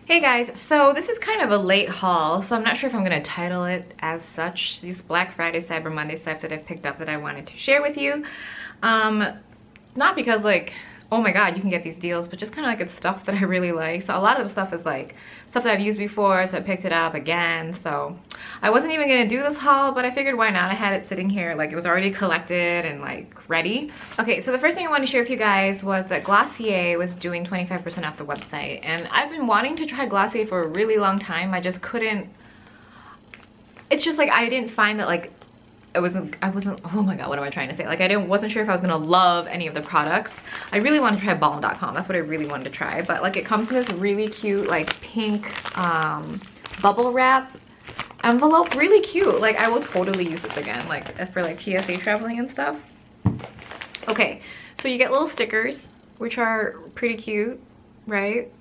Hey guys, so this is kind of a late haul, so I'm not sure if I'm going to title it as such. These Black Friday, Cyber Monday stuff that I picked up that I wanted to share with you. Not because like, oh my god, you can get these deals, but just kind of like it's stuff that I really like. So a lot of the stuff is like stuff that I've used before, so I picked it up again. So I wasn't even gonna do this haul, but I figured why not? I had it sitting here, like it was already collected and like ready. Okay, so the first thing I wanted to share with you guys was that Glossier was doing 25% off the website. And I've been wanting to try Glossier for a really long time. I just couldn't, it's just like I didn't find that like I wasn't, oh my god, what am I trying to say? Like wasn't sure if I was gonna love any of the products. I really wanted to try balmdotcom. That's what I really wanted to try. But like it comes in this really cute like pink bubble wrap envelope. Really cute. Like I will totally use this again, like for like TSA traveling and stuff. Okay, so you get little stickers, which are pretty cute, right?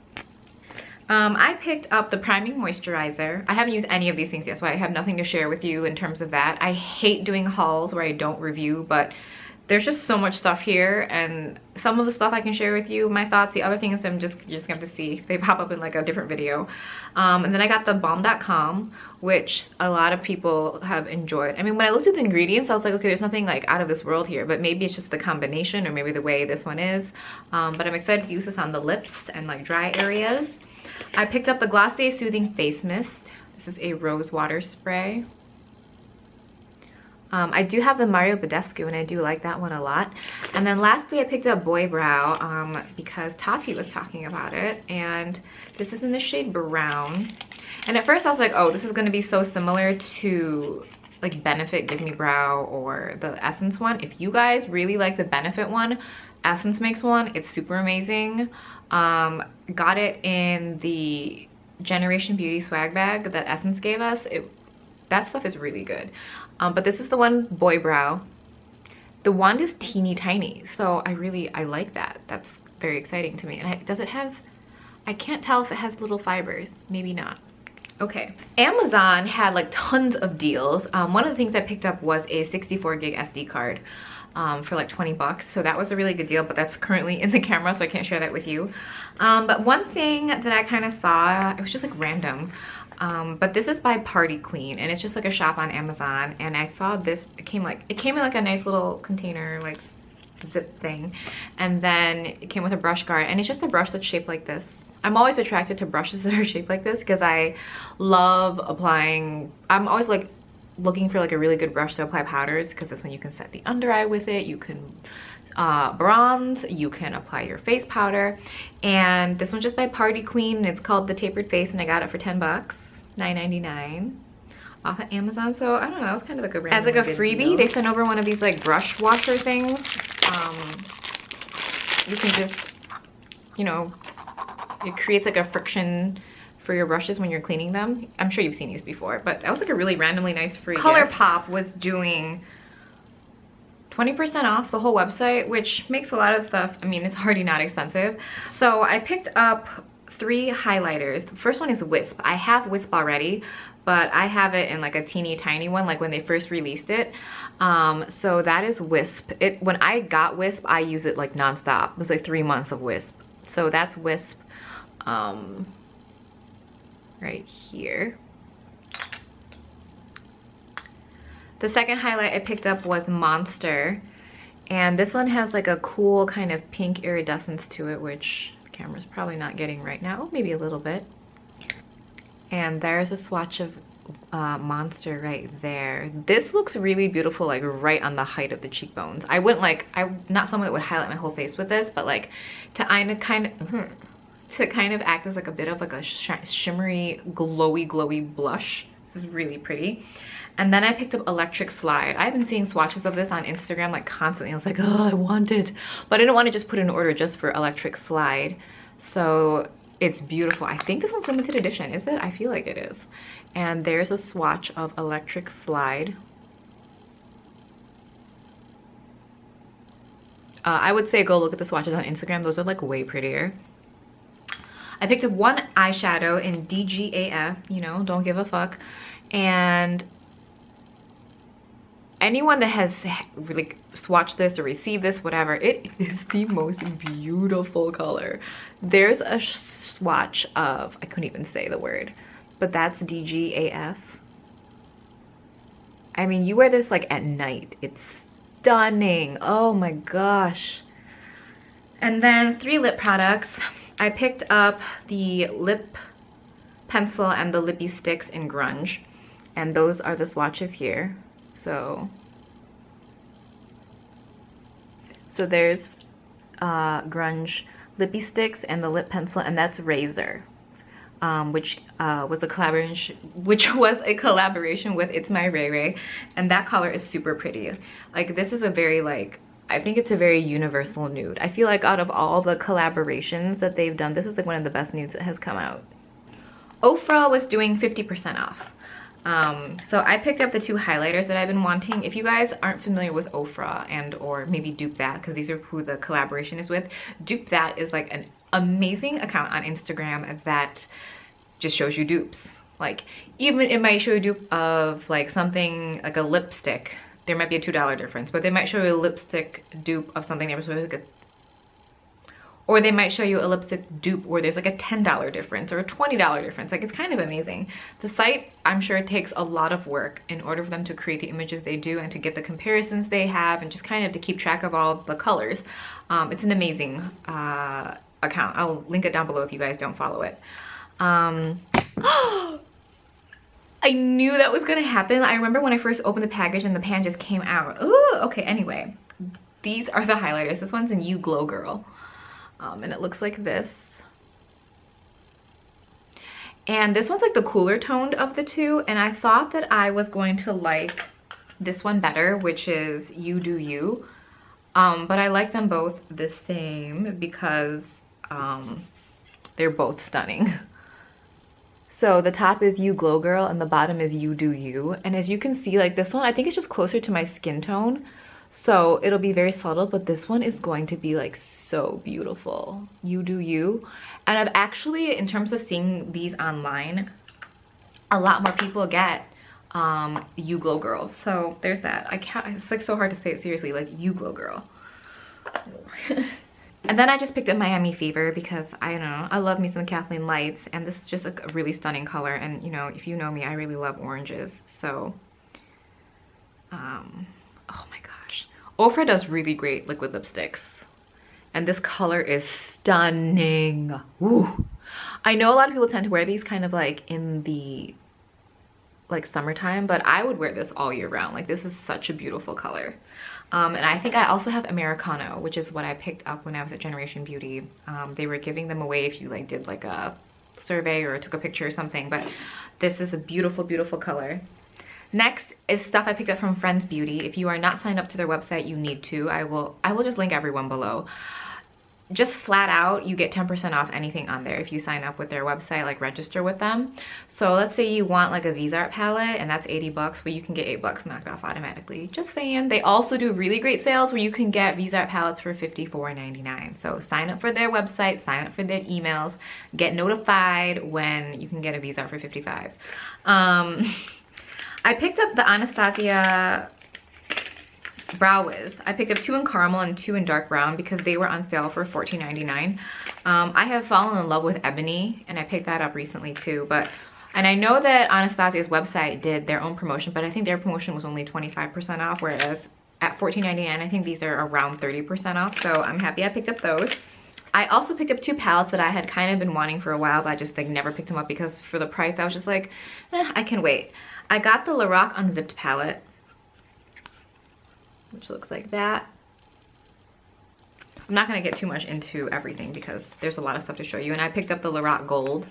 I picked up the priming moisturizer. I haven't used any of these things yet, so I have nothing to share with you in terms of that. I hate doing hauls where I don't review, but there's just so much stuff here, and some of the stuff I can share with you, my thoughts. The other things you're just gonna have to see if they pop up in like a different video. And then I got the balmdotcom, which a lot of people have enjoyed. I mean, when I looked at the ingredients, I was like, okay, there's nothing like out of this world here, but maybe it's just the combination or maybe the way this one is. But I'm excited to use this on the lips and like dry areas. I picked up the Glossier Soothing Face Mist. This is a rose water spray. I do have the Mario Badescu, and I do like that one a lot. And then lastly, I picked up Boy Brow because Tati was talking about it. And this is in the shade Brown. And at first I was like, oh, this is going to be so similar to like Benefit Give Me Brow or the Essence one. If you guys really like the Benefit one, Essence makes one. It's super amazing. Got it in the Generation Beauty swag bag that Essence gave us. That stuff is really good. But this is the one, Boy Brow. The wand is teeny tiny, so I like that. That's very exciting to me. And does it have, I can't tell if it has little fibers. Maybe not. Okay, Amazon had like tons of deals. One of the things I picked up was a 64 gig SD card. For like 20 bucks, so that was a really good deal, but that's currently in the camera, so I can't share that with you. But one thing that I kind of saw, it was just like random, but this is by Party Queen, and it's just like a shop on Amazon, and I saw this. It came in like a nice little container, like zip thing, and then it came with a brush guard, and it's just a brush that's shaped like this. I'm always attracted to brushes that are shaped like this because I love applying. I'm always like looking for like a really good brush to apply powders, because this one you can set the under eye with it, you can bronze, you can apply your face powder. And this one's just by Party Queen, and it's called the Tapered Face, and I got it for 10 bucks, $9.99 off of Amazon. So I don't know, that was kind of like a random, as like a freebie deal. They sent over one of these like brush washer things. You can just, you know, it creates like a friction for your brushes when you're cleaning them. I'm sure you've seen these before, but that was like a really randomly nice free gift. Colourpop was doing 20% off the whole website, which makes a lot of stuff, I mean, it's already not expensive. So I picked up 3 highlighters. The first one is Wisp. I have Wisp already, but I have it in like a teeny tiny one, like when they first released it. So that is Wisp. When I got Wisp, I use it like nonstop. It was like 3 months of Wisp. So that's Wisp. Right here. The second highlight I picked up was Monster, and this one has like a cool kind of pink iridescence to it, which the camera's probably not getting right now, maybe a little bit. And there's a swatch of Monster right there. This looks really beautiful, like right on the height of the cheekbones. I wouldn't like, I'm not someone that would highlight my whole face with this, but like to kind of act as like a bit of like a shimmery glowy blush. This is really pretty. And then I picked up Electric Slide. I've been seeing swatches of this on Instagram like constantly. I was like, oh, I want it, but I didn't want to just put in an order just for Electric Slide. So it's beautiful. I think this one's limited edition. Is it? I feel like it is. And there's a swatch of Electric Slide. I would say go look at the swatches on Instagram. Those are like way prettier. I picked up one eyeshadow in DGAF, you know, don't give a fuck. And anyone that has really swatched this or received this, whatever, it is the most beautiful color. There's a swatch of, I couldn't even say the word, but that's DGAF. I mean, you wear this like at night. It's stunning. Oh my gosh. And then 3 lip products. I picked up the lip pencil and the Lippie Stix in Grunge. And those are the swatches here. So there's Grunge Lippie Stix and the lip pencil, and that's Rayezor, which was a collaboration with It's My Ray Ray, and that color is super pretty. Like, this is a very, like, I think it's a very universal nude. I feel like out of all the collaborations that they've done, this is like one of the best nudes that has come out. Ofra was doing 50% off. So I picked up the 2 highlighters that I've been wanting. If you guys aren't familiar with Ofra and or maybe Dupe That, because these are who the collaboration is with, Dupe That is like an amazing account on Instagram that just shows you dupes. Like, even it might show you a dupe of like something like a lipstick. There might be a $2 difference, but they might show you a lipstick dupe of something that was like a, or they might show you a lipstick dupe where there's like a $10 difference or a $20 difference. Like, it's kind of amazing. The site, I'm sure it takes a lot of work in order for them to create the images they do and to get the comparisons they have and just kind of to keep track of all the colors. It's an amazing account. I'll link it down below if you guys don't follow it. I knew that was gonna happen. I remember when I first opened the package and the pan just came out. Ooh, okay, anyway. These are the highlighters. This one's in You Glow Girl. And it looks like this. And this one's like the cooler toned of the 2. And I thought that I was going to like this one better, which is You Do You. But I like them both the same because they're both stunning. So the top is You Glow Girl and the bottom is You Do You. And as you can see, like, this one, I think it's just closer to my skin tone. So it'll be very subtle, but this one is going to be like so beautiful. You Do You. And I've actually, in terms of seeing these online, a lot more people get You Glow Girl. So there's that. I can't, it's like so hard to say it seriously, like You Glow Girl. And then I just picked up Miami Fever because I don't know, I love me some Kathleen Lights, and this is just like a really stunning color. And you know, if you know me, I really love oranges. So oh my gosh, Ofra does really great liquid lipsticks, and this color is stunning. Ooh. I know a lot of people tend to wear these kind of like in the like summertime, but I would wear this all year round. Like, this is such a beautiful color. And I think I also have Americano, which is what I picked up when I was at Generation Beauty. They were giving them away if you like did like a survey or took a picture or something, but this is a beautiful, beautiful color. Next is stuff I picked up from Friends Beauty. If you are not signed up to their website, you need to. I will just link everyone below. Just flat out, you get 10% off anything on there if you sign up with their website, like register with them. So let's say you want like a Art palette and that's 80 bucks, but you can get $8 knocked off automatically. Just saying. They also do really great sales where you can get Art palettes for $54.99. So sign up for their website, sign up for their emails, get notified when you can get a Art for $55. I picked up the Anastasia Brow Wiz. I picked up 2 in caramel and 2 in dark brown because they were on sale for $14.99. I have fallen in love with ebony, and I picked that up recently too. And I know that Anastasia's website did their own promotion, but I think their promotion was only 25% off, whereas at $14.99 I think these are around 30% off. So I'm happy I picked up those. I also picked up 2 palettes that I had kind of been wanting for a while, but I just like never picked them up because for the price I was just like, I can wait. I got the LORAC Unzipped palette, which looks like that. I'm not going to get too much into everything because there's a lot of stuff to show you. And I picked up the LORAC Gold.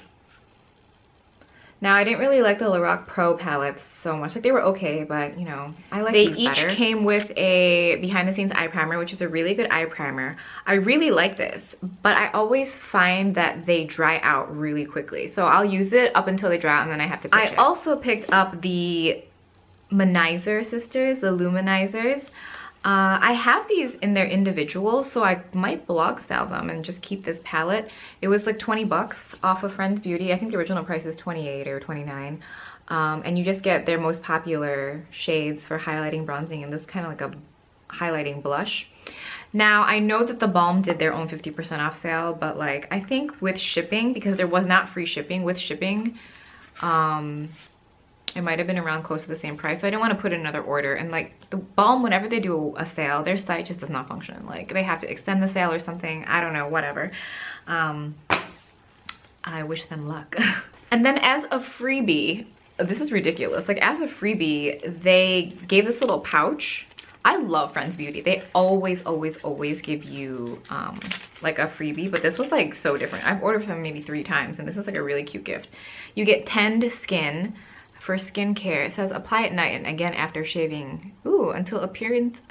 Now, I didn't really like the LORAC Pro palettes so much. Like, they were okay, but, you know, I like these better. They each came with a behind-the-scenes eye primer, which is a really good eye primer. I really like this, but I always find that they dry out really quickly. So I'll use it up until they dry out, and then I have to pitch it. I also picked up the Manizer Sisters, the Luminizers. I have these in their individuals, so I might blog style them and just keep this palette. It was like 20 bucks off of Friends Beauty. I think the original price is 28 or 29. And you just get their most popular shades for highlighting, bronzing, and this kind of like a highlighting blush. Now, I know that theBalm did their own 50% off sale, but like, I think with shipping, because there was not free shipping, with shipping, it might have been around close to the same price. So I didn't want to put in another order. And like theBalm, whenever they do a sale, their site just does not function. Like they have to extend the sale or something. I don't know, whatever. I wish them luck. And then as a freebie, this is ridiculous. Like as a freebie, they gave this little pouch. I love Friends Beauty. They always give you like a freebie, but this was like so different. I've ordered from them maybe 3 times, and this is like a really cute gift. You get tend skin for skincare. It says apply at night and again after shaving. Ooh, until appearance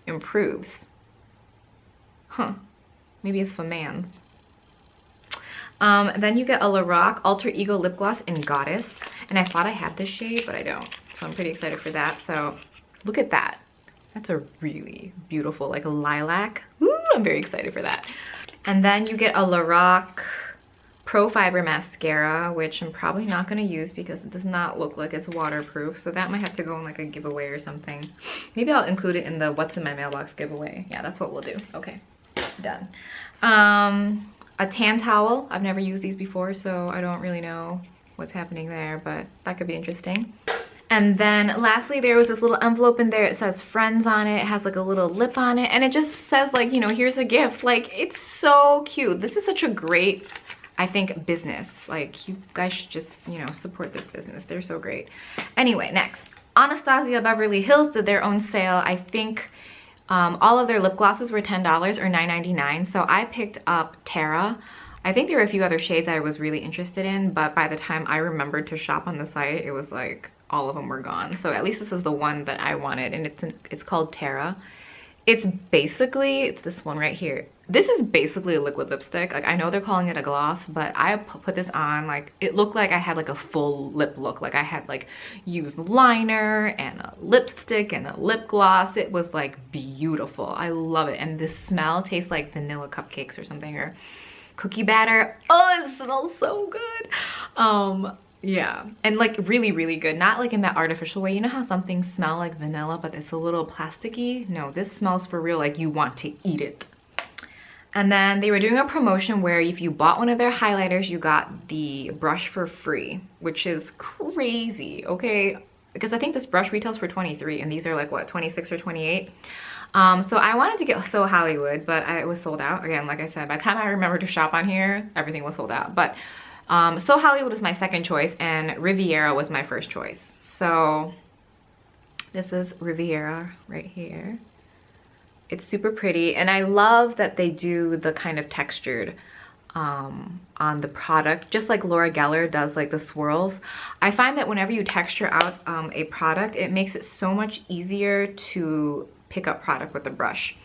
improves. Huh. Maybe it's for mans. Then you get a LORAC Alter Ego Lip Gloss in Goddess. And I thought I had this shade, but I don't. So I'm pretty excited for that. So look at that. That's a really beautiful, like a lilac. Ooh, I'm very excited for that. And then you get a LORAC Pro Fiber Mascara, which I'm probably not going to use because it does not look like it's waterproof. So that might have to go in like a giveaway or something. Maybe I'll include it in the What's in My Mailbox giveaway. Yeah, that's what we'll do. Okay, done. A tan towel. I've never used these before, so I don't really know what's happening there, but that could be interesting. And then lastly, there was this little envelope in there. It says friends on it. It has like a little lip on it, and it just says like, you know, here's a gift. Like, it's so cute. This is such a great, I think, business. Like, you guys should just, you know, support this business. They're so great. Anyway, next, Anastasia Beverly Hills did their own sale. I think all of their lip glosses were $10 or $9.99. So I picked up Terra. I think there were a few other shades I was really interested in, but by the time I remembered to shop on the site, it was like all of them were gone. So at least this is the one that I wanted, and it's called Terra. It's this one right here. This is basically a liquid lipstick. Like, I know they're calling it a gloss, but I put this on, like, it looked like I had like a full lip look. Like I had like used liner and a lipstick and a lip gloss. It was like beautiful. I love it. And the smell tastes like vanilla cupcakes or something, or cookie batter. Oh, it smells so good. Yeah, and like really good. Not like in that artificial way. You know how some things smell like vanilla but it's a little plasticky? No, this smells for real like you want to eat it. And then they were doing a promotion where if you bought one of their highlighters, you got the brush for free, which is crazy, okay? Because I think this brush retails for $23 and these are like what, $26 or $28. So I wanted to get So Hollywood, but it was sold out. Again, like I said, by the time I remembered to shop on here, everything was sold out. But So Hollywood was my second choice and Riviera was my first choice. So this is Riviera right here. It's super pretty, and I love that they do the kind of textured on the product, just like Laura Geller does like the swirls. I find that whenever you texture out a product, it makes it so much easier to pick up product with a brush.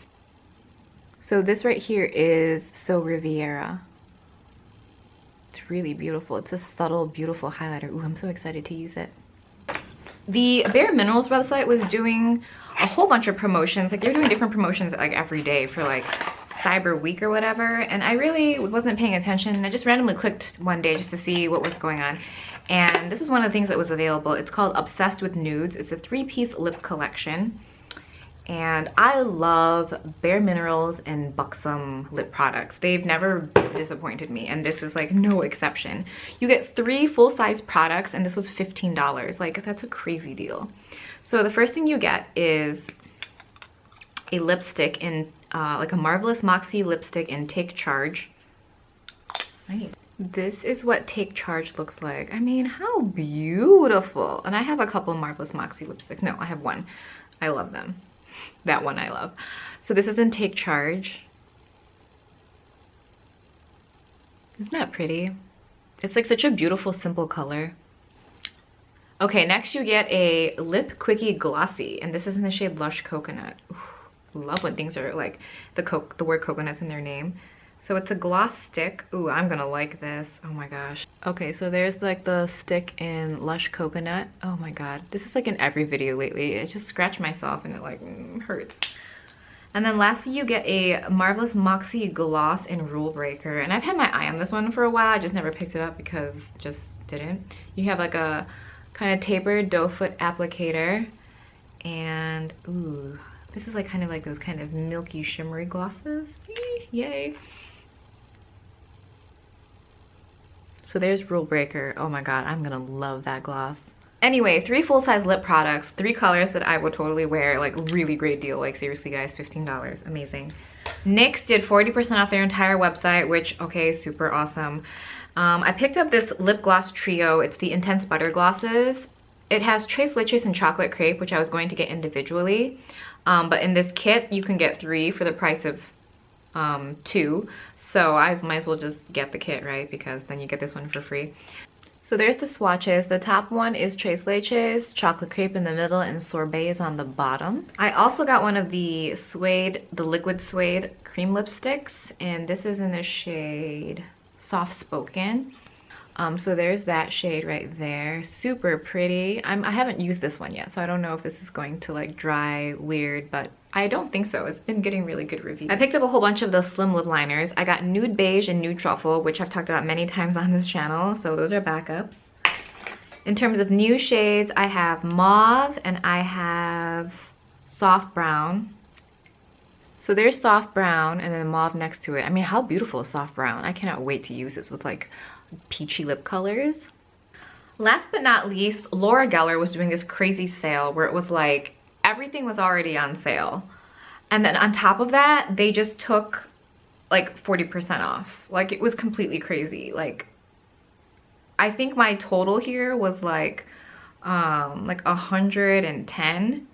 So this right here is So Riviera. It's really beautiful. It's a subtle, beautiful highlighter. Ooh, I'm so excited to use it. The Bare Minerals website was doing a whole bunch of promotions. Like, they're doing different promotions like every day for like Cyber Week or whatever, and I really wasn't paying attention. I just randomly clicked one day just to see what was going on, and this is one of the things that was available. It's called Obsessed with Nudes. It's a 3-piece lip collection, and I love Bare Minerals and Buxom lip products. They've never disappointed me, and this is like no exception. You get 3 full-size products, and this was $15. Like, that's a crazy deal. So the first thing you get is a lipstick in like a Marvelous Moxie lipstick in Take Charge. This is what Take Charge looks like. I mean, how beautiful. And I have a couple Marvelous Moxie lipsticks. No, I have one. I love them. That one I love. So this is in Take Charge. Isn't that pretty? It's like such a beautiful, simple color. Okay, next you get a Lip Quickie Glossy, and this is in the shade Lush Coconut. Ooh, love when things are like the word coconut's in their name. So it's a gloss stick. Ooh, I'm gonna like this. Oh my gosh. Okay, so there's like the stick in Lush Coconut. Oh my god, this is like in every video lately. I just scratched myself and it like hurts. And then lastly, you get a Marvelous Moxie Gloss in Rule Breaker. And I've had my eye on this one for a while. I just never picked it up because just didn't. You have like a kind of tapered doe foot applicator, And ooh, this is like kind of like those kind of milky shimmery glosses. Yay. So there's Rule Breaker. Oh my god, I'm gonna love that gloss. Anyway, 3 full-size lip products, 3 colors that I would totally wear. Like, really great deal. Like, seriously guys, $15. Amazing. NYX did 40% off their entire website, which, okay, super awesome. I picked up this lip gloss trio. It's the Intense Butter Glosses. It has Tres Leches and Chocolate Crepe, which I was going to get individually. But in this kit, you can get 3 for the price of 2. So I might as well just get the kit, right? Because then you get this one for free. So there's the swatches. The top one is Tres Leches, Chocolate Crepe in the middle, and Sorbet is on the bottom. I also got one of the Suede, the liquid Suede cream lipsticks, and this is in the shade Softspoken. So there's that shade right there. Super pretty. I haven't used this one yet, so I don't know if this is going to like dry weird, but I don't think so. It's been getting really good reviews. I picked up a whole bunch of those slim lip liners. I got Nude Beige and Nude Truffle, which I've talked about many times on this channel, so those are backups. In terms of new shades, I have Mauve and I have Soft Brown. So there's Soft Brown and then Mauve next to it. I mean, how beautiful is Soft Brown? I cannot wait to use this with like peachy lip colors. Last but not least, Laura Geller was doing this crazy sale where it was like everything was already on sale, and then on top of that they just took like 40% off. Like, it was completely crazy. Like, I think my total here was like 110,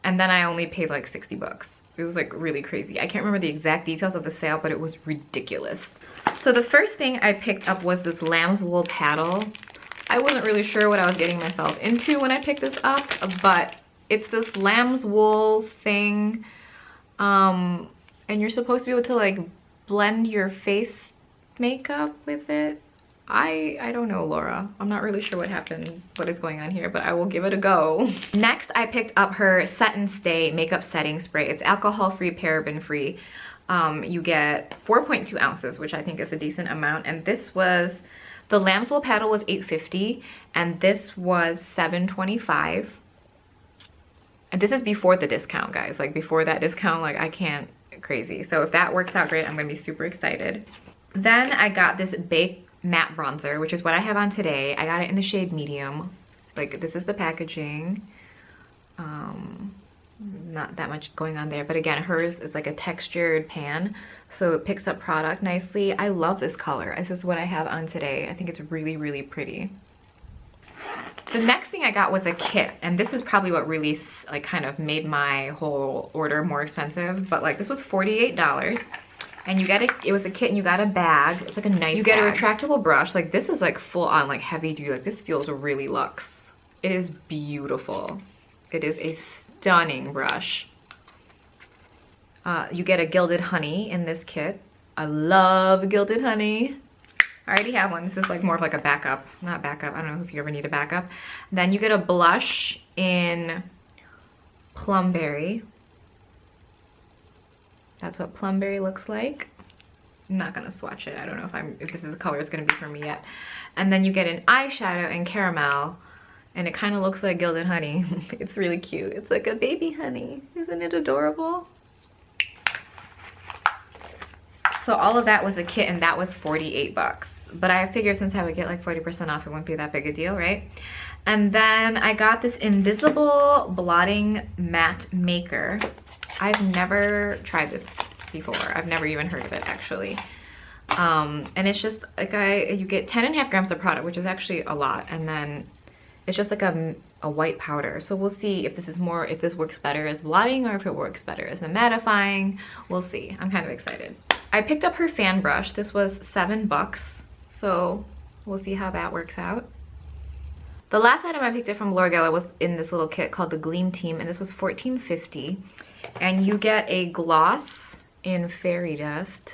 and then I only paid like 60 bucks. It was like really crazy. I can't remember the exact details of the sale, but it was ridiculous. So the first thing I picked up was this Lambswool Paddle. I wasn't really sure what I was getting myself into when I picked this up, but it's this lamb's wool thing. And you're supposed to be able to like blend your face makeup with it. I don't know, Laura. I'm not really sure what is going on here, but I will give it a go. Next, I picked up her Set and Stay makeup setting spray. It's alcohol-free, paraben-free. You get 4.2 ounces, which I think is a decent amount. And this was, the Lambswool Paddle was $8.50, and this was $7.25. And this is before the discount, guys. Like, before that discount, like, I can't, crazy. So if that works out great, I'm gonna be super excited. Then I got this Baked matte bronzer, which is what I have on today. I got it in the shade medium. Like, this is the packaging. Not that much going on there, but again, hers is like a textured pan, so it picks up product nicely. I love this color. This is what I have on today. I think it's really, really pretty. The next thing I got was a kit, and this is probably what really like kind of made my whole order more expensive, but like this was $48. And you get it was a kit and you got a bag. It's like a nice bag. You get a retractable brush. Like, this is like full on like heavy duty. Like, this feels really luxe. It is beautiful. It is a stunning brush. You get a Gilded Honey in this kit. I love Gilded Honey. I already have one. This is like more of like a backup. Not backup. I don't know if you ever need a backup. Then you get a blush in Plumberry. That's what Plumberry looks like. I'm not gonna swatch it. I don't know if this is a color it's gonna be for me yet. And then you get an eyeshadow in Caramel, and it kind of looks like Gilded Honey. It's really cute. It's like a baby honey. Isn't it adorable? So all of that was a kit, and that was 48 bucks. But I figured since I would get like 40% off, it wouldn't be that big a deal, right? And then I got this Invisible Blotting Matte Maker. I've never tried this before. I've never even heard of it, actually. And it's just like you get 10.5 grams of product, which is actually a lot, and then it's just like a white powder. So we'll see if this works better as blotting or if it works better as a mattifying. We'll see. I'm kind of excited. I picked up her fan brush. This was $7, so we'll see how that works out. The last item I picked up from Laura Geller was in this little kit called the Gleam Team, and this was $14.50. And you get a gloss in Fairy Dust,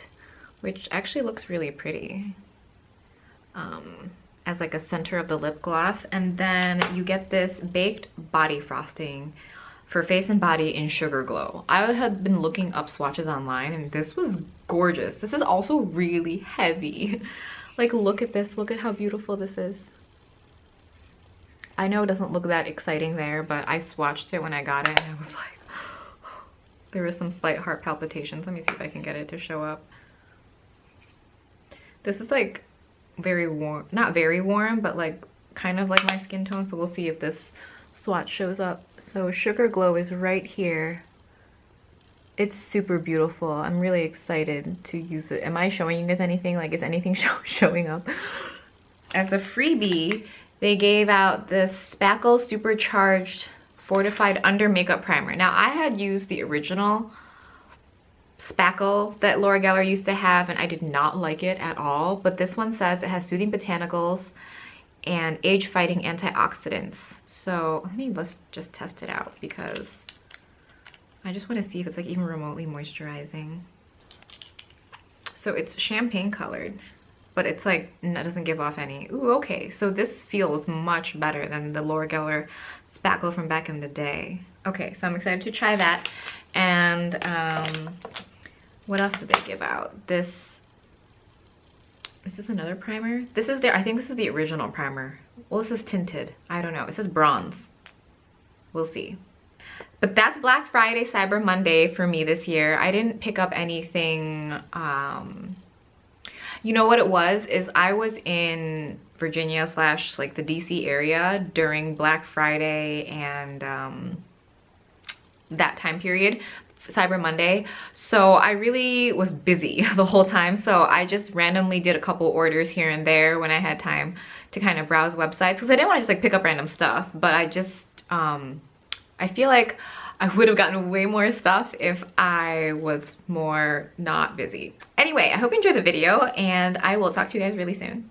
which actually looks really pretty as like a center of the lip gloss. And then you get this baked body frosting for face and body in Sugar Glow. I had been looking up swatches online, and this was gorgeous. This is also really heavy. Like, look at this. Look at how beautiful this is. I know it doesn't look that exciting there, but I swatched it when I got it and I was like, there was some slight heart palpitations. Let me see if I can get it to show up. This is like very warm, not very warm, but like kind of like my skin tone. So we'll see if this swatch shows up. So Sugar Glow is right here. It's super beautiful. I'm really excited to use it. Am I showing you guys anything? Like, is anything showing up? As a freebie, they gave out this Spackle Supercharged Fortified Under Makeup Primer. Now, I had used the original Spackle that Laura Geller used to have, and I did not like it at all. But this one says it has soothing botanicals and age-fighting antioxidants. So let's just test it out because I just want to see if it's like even remotely moisturizing. So it's champagne colored, but it's like, it doesn't give off any. Ooh, okay. So this feels much better than the Laura Geller Spackle from back in the day. Okay, so I'm excited to try that. And what else did they give out? Is this another primer? This is I think this is the original primer. Well, this is tinted. I don't know. It says bronze. We'll see. But that's Black Friday, Cyber Monday for me this year. I didn't pick up anything. You know what it was? Is I was in Virginia / like the DC area during Black Friday and that time period, Cyber Monday. So I really was busy the whole time. So I just randomly did a couple orders here and there when I had time to kind of browse websites, because I didn't want to just like pick up random stuff, but I just I feel like I would have gotten way more stuff if I was more not busy. Anyway, I hope you enjoyed the video and I will talk to you guys really soon.